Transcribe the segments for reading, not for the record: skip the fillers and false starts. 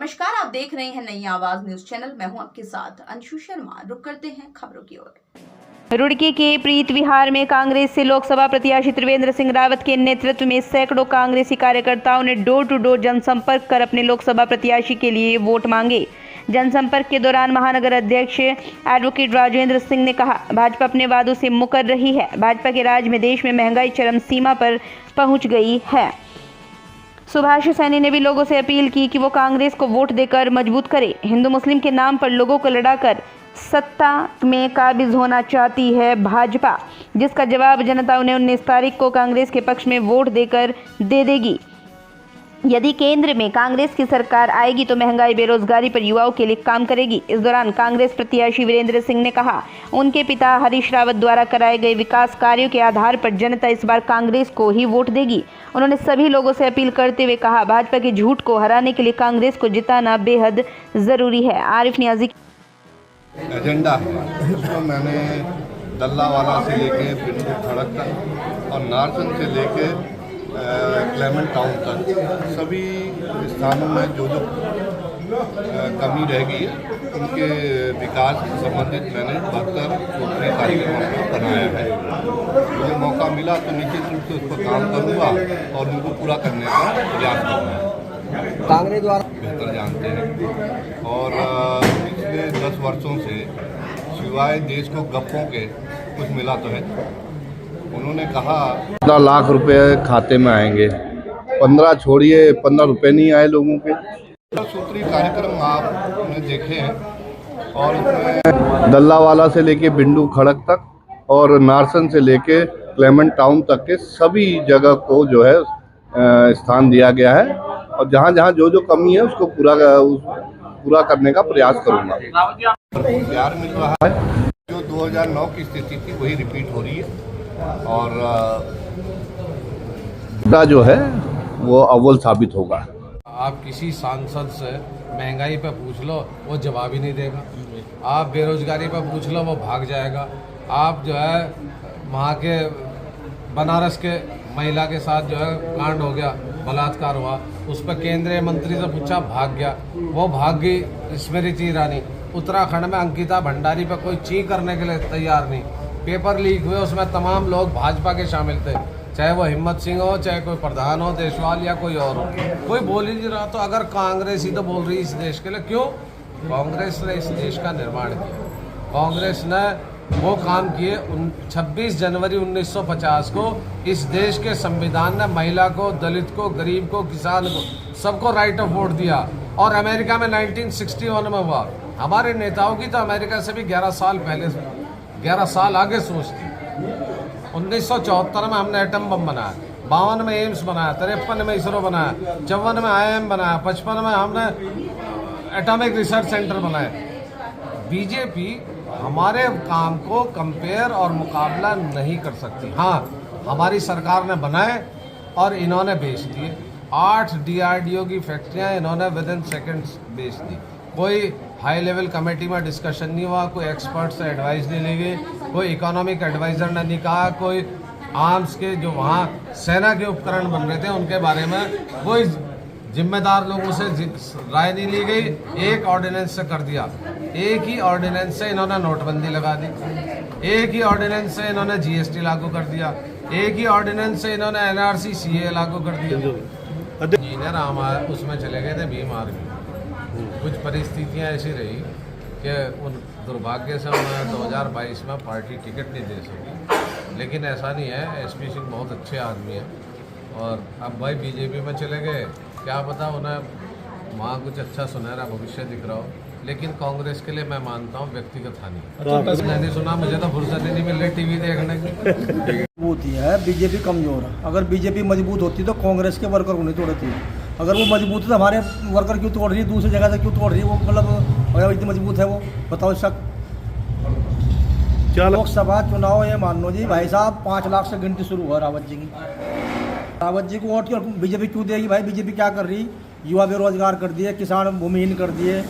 नमस्कार, आप देख रहे हैं नई आवाज न्यूज चैनल। मैं हूं आपके साथ अंशु शर्मा। रुक करते हैं खबरों की ओर। रुड़की के प्रीत विहार में कांग्रेस से लोकसभा प्रत्याशी त्रिवेंद्र सिंह रावत के नेतृत्व में सैकड़ों कांग्रेसी कार्यकर्ताओं ने डोर टू डोर जनसंपर्क कर अपने लोकसभा प्रत्याशी के लिए वोट मांगे। जनसंपर्क के दौरान महानगर अध्यक्ष एडवोकेट राजेंद्र सिंह ने कहा, भाजपा अपने वादों से मुकर रही है। भाजपा के राज में देश में महंगाई चरम सीमा पर पहुंच गई है। सुभाष सैनी ने भी लोगों से अपील की कि वो कांग्रेस को वोट देकर मजबूत करे। हिंदू मुस्लिम के नाम पर लोगों को लड़ाकर सत्ता में काबिज होना चाहती है भाजपा, जिसका जवाब जनता उन्हें 19 तारीख को कांग्रेस के पक्ष में वोट देकर दे देगी। यदि केंद्र में कांग्रेस की सरकार आएगी तो महंगाई बेरोजगारी पर युवाओं के लिए काम करेगी। इस दौरान कांग्रेस प्रत्याशी वीरेंद्र सिंह ने कहा, उनके पिता हरीश रावत द्वारा कराए गए विकास कार्यों के आधार पर जनता इस बार कांग्रेस को ही वोट देगी। उन्होंने सभी लोगों से अपील करते हुए कहा, भाजपा के झूठ को हराने के लिए कांग्रेस को जिताना बेहद जरूरी है। आरिफ नियाजी एजेंडा है, उसको मैंने दल्लावाला से लेके बिंदु खड़क तक और नारसन से लेके क्लेमेंट टाउन तक सभी स्थानों में जो कमी रह गई है उनके विकास से संबंधित मैंने 72 कार्यक्रमों को बनाया है। मुझे मौका मिला तो निश्चित रूप से उस पर काम करूँगा और उनको पूरा करने का प्रयास करूँगा। कांग्रेस द्वारा बेहतर जानते हैं और पिछले 10 वर्षों से सिवाय देश को गप्पों के कुछ मिला तो है। उन्होंने कहा 15 लाख रुपए खाते में आएंगे, 15 छोड़िए 15 रुपए नहीं आए लोगों के। सूत्री कार्यक्रम आपने देखे हैं और उसमें दल्लावाला से लेके बिंदु खड़क तक और नारसन से लेके क्लेमेंट टाउन तक के सभी जगह को जो है स्थान दिया गया है और जहाँ जहाँ जो कमी है उसको पूरा करने का प्रयास करूँगा। प्यार मिल रहा है, जो 2009 की स्थिति थी वही रिपीट हो रही है और जो है वो अव्वल साबित होगा। आप किसी सांसद से महंगाई पे पूछ लो वो जवाब ही नहीं देगा। आप बेरोजगारी पे पूछ लो वो भाग जाएगा। आप जो है वहाँ के बनारस के महिला के साथ जो है कांड हो गया, बलात्कार हुआ, उस पर केंद्रीय मंत्री से पूछा, भाग गया। वो भाग गई स्मृति ईरानी। उत्तराखंड में अंकिता भंडारी पर कोई ची करने के लिए तैयार नहीं। पेपर लीक हुए, उसमें तमाम लोग भाजपा के शामिल थे, चाहे वो हिम्मत सिंह हो, चाहे कोई प्रधान हो, देशवाल या कोई और हो। कोई बोल ही नहीं रहा। तो अगर कांग्रेस ही तो बोल रही है इस देश के लिए, क्यों? कांग्रेस ने इस देश का निर्माण किया। कांग्रेस ने वो काम किए। 26 जनवरी 1950 को इस देश के संविधान ने महिला को, दलित को, गरीब को, किसान को, सबको राइट ऑफ वोट दिया। और अमेरिका में 1961 में हुआ। हमारे नेताओं की तो अमेरिका से भी 11 साल पहले, 11 साल आगे सोच थी। 1974 में हमने एटम बम बनाया, 52 में एम्स बनाया, 53 में इसरो बनाया, 54 में IIM बनाया, 55 में हमने एटॉमिक रिसर्च सेंटर बनाए। बीजेपी हमारे काम को कंपेयर और मुकाबला नहीं कर सकती। हाँ, हमारी सरकार ने बनाए और इन्होंने बेच दिए। 8 DRDO की फैक्ट्रियाँ इन्होंने विद इन सेकेंड्स बेच दी। कोई हाई लेवल कमेटी में डिस्कशन नहीं हुआ, कोई एक्सपर्ट से एडवाइस नहीं ली गई, कोई इकोनॉमिक एडवाइज़र ने नहीं कहा, कोई आर्म्स के जो वहाँ सेना के उपकरण बन रहे थे उनके बारे में कोई जिम्मेदार लोगों से राय नहीं ली गई। एक ऑर्डिनेंस से कर दिया। एक ही ऑर्डिनेंस से इन्होंने नोटबंदी लगा दी। एक ही ऑर्डिनेंस से इन्होंने GST लागू कर दिया। एक ही ऑर्डिनेंस से इन्होंने NRC CA लागू कर दिया। इंजीनियर हम उसमें चले गए थे भीम आर्मी। कुछ परिस्थितियाँ ऐसी रही कि उन दुर्भाग्य से उन्होंने 2022 में पार्टी टिकट नहीं दे सकी। लेकिन ऐसा नहीं है, SP सिंह बहुत अच्छे आदमी हैं और अब भाई BJP में चले गए, क्या पता उन्हें वहाँ कुछ अच्छा सुनहरा भविष्य दिख रहा हो। लेकिन कांग्रेस के लिए मैं मानता हूँ व्यक्तिगत हानि। मैंने सुना, मुझे तो फुर्सत ही नहीं मिल रही TV देखने की। मजबूत ही है, बीजेपी कमजोर है। अगर बीजेपी मजबूत होती तो कांग्रेस के वर्कर को नहीं तोड़ती। अगर वो मजबूत है तो हमारे वर्कर क्यों तोड़ रही है, दूसरी जगह से क्यों तोड़ रही है? वो मतलब अगर इतनी मजबूत है वो, बताओ इसका। लोकसभा चुनाव ये मान लो जी भाई साहब, 5 लाख से गिनती शुरू हुआ रावत जी की। रावत जी को वोट क्यों बीजेपी क्यों देगी भाई? बीजेपी क्या कर रही? युवा बेरोजगार कर दिए, किसान भूमिहीन कर दिए।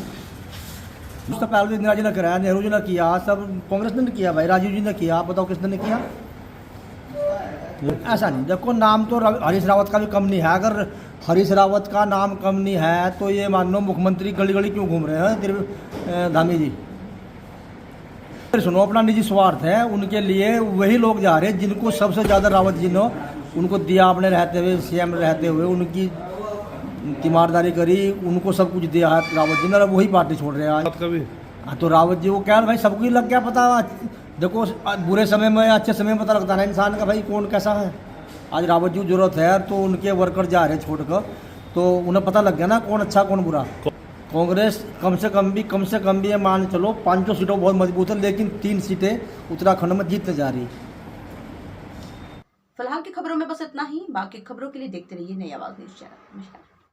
उससे पहले तो इंदिरा जी ने कराया, नेहरू जी ने किया, सब कांग्रेस ने किया भाई, राजीव जी ने किया। आप बताओ किसने नहीं किया? ऐसा नहीं, देखो नाम तो हरीश रावत का भी कम नहीं है। अगर हरीश रावत का नाम कम नहीं है तो ये मान लो मुख्यमंत्री गली गली क्यों घूम रहे हैं धामी जी। फिर सुनो, अपना निजी स्वार्थ है, उनके लिए वही लोग जा रहे हैं जिनको सबसे ज़्यादा रावत जी ने उनको दिया, अपने रहते हुए सीएम रहते हुए उनकी तीमारदारी करी, उनको सब कुछ दिया है रावत जी ने, वही पार्टी छोड़ रहे हैं आज। हाँ तो रावत जी को क्या भाई, सबको ही लग गया पता। देखो बुरे समय में अच्छे समय में पता लगता है इंसान का भाई कौन कैसा है। आज रावत जी को जरूरत है तो उनके वर्कर जा रहे छोड़कर, तो उन्हें पता लग गया ना कौन अच्छा कौन बुरा। कांग्रेस कम से कम भी ये मान चलो 5 सीटों बहुत मजबूत है, लेकिन 3 सीटें उत्तराखंड में जीतने जा रही। फिलहाल की खबरों में बस इतना ही। बाकी खबरों के लिए देखते रहिए नई आवाज न्यूज चैनल। नमस्कार।